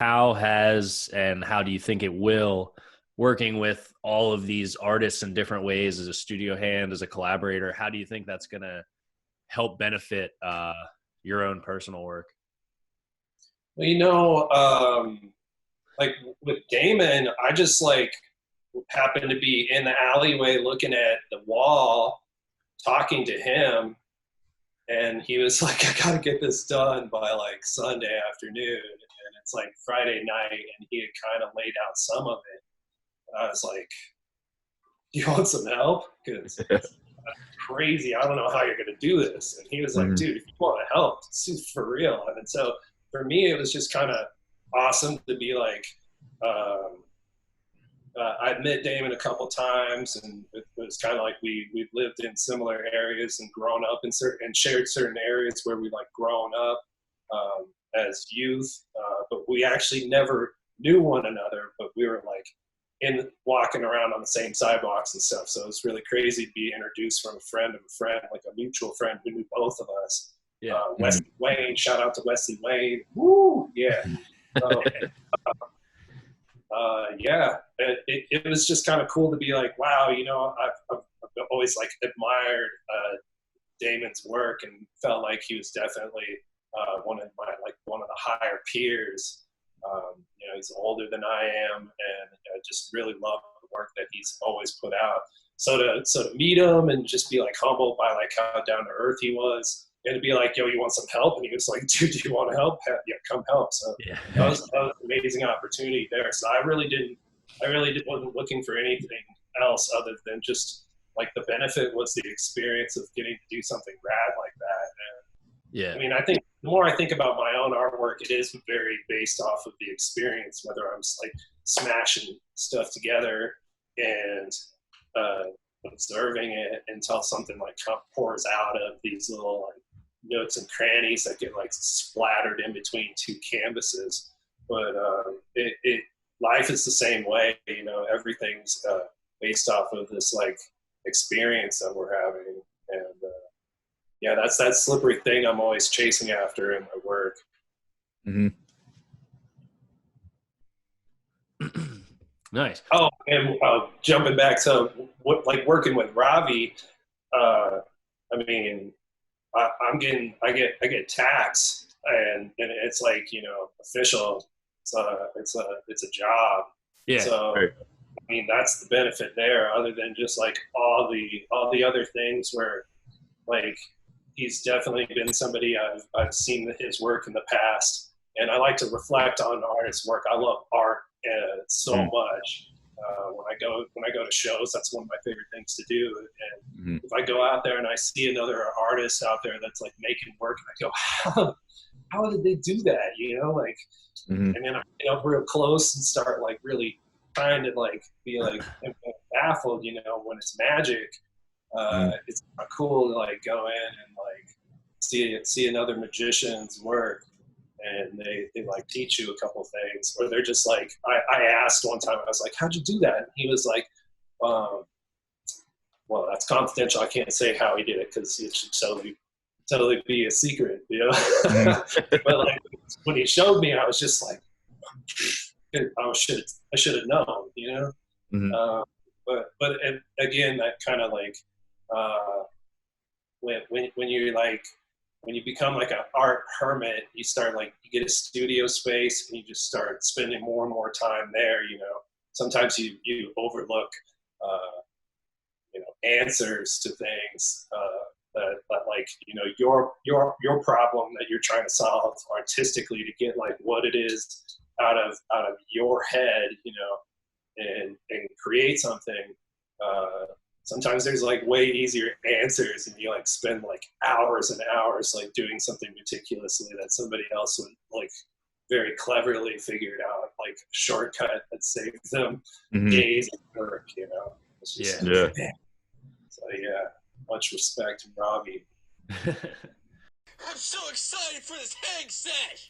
how has and how do you think it will, working with all of these artists in different ways as a studio hand, as a collaborator, how do you think that's going to help benefit your own personal work? Well, like with Damon, I just like happened to be in the alleyway looking at the wall, talking to him, and he was like, I gotta get this done by like Sunday afternoon. And it's like Friday night, and he had kind of laid out some of it. And I was like, you want some help? Because it's crazy. I don't know how you're going to do this. And he was like, dude, if you want to help, it's for real. And so for me, it was just kind of awesome to be like, I'd met Damon a couple times, and it was kind of like we've lived in similar areas and grown up in certain and shared certain areas where we like grown up as youth, but we actually never knew one another. But we were like walking around on the same sidewalks and stuff. So it was really crazy to be introduced from a friend of a friend, like a mutual friend who knew both of us. Yeah. Wesley Wayne, shout out to Wesley Wayne. Woo, yeah. So, yeah, it was just kind of cool to be like, wow, I've always like admired Damon's work and felt like he was definitely one of the higher peers. He's older than I am, and I just really love the work that he's always put out. So to meet him and just be like humbled by like how down to earth he was, and to be like, yo, you want some help? And he was like, dude, do you want to help? Yeah, come help. So Yeah. that was an amazing opportunity there. So I really wasn't looking for anything else other than just like the benefit was the experience of getting to do something rad like that. And Yeah. I mean, I think the more I think about my own artwork, it is very based off of the experience, whether I'm like smashing stuff together and observing it until something like pours out of these little like nooks and crannies that get like splattered in between two canvases. But life is the same way, everything's based off of this like experience that we're having. And yeah, that's that slippery thing I'm always chasing after in my work. Mm-hmm. Nice. Oh, and jumping back to like working with Ravi, I mean, I get taxed, and it's like official. It's a job. Yeah. So Right. I mean, that's the benefit there. Other than just like all the other things where like he's definitely been somebody I've seen his work in the past, and I like to reflect on artists' work. I love art so much. When I go to shows, that's one of my favorite things to do. And if I go out there and I see another artist out there that's like making work, and I go, how did they do that? And then I get up real close and start like really trying to like be like baffled. When it's magic, it's cool to like go in and like see another magician's work, and they like teach you a couple things, or they're just like, I asked one time, I was like, how'd you do that? And he was like, well, that's confidential. I can't say how he did it because it should totally be a secret, But like when he showed me, I was just like, I should have known, But again, that kind of like when you're like, when you become like an art hermit, you start like, you get a studio space and you just start spending more and more time there. Sometimes you overlook answers to things that like your problem that you're trying to solve artistically to get like what it is out of your head, and create something. Sometimes there's like way easier answers, and you like spend like hours and hours like doing something meticulously that somebody else would like very cleverly figured out, like a shortcut that saves them days of work. It's just Yeah. man. So yeah, much respect to Robbie. I'm so excited for this hang set!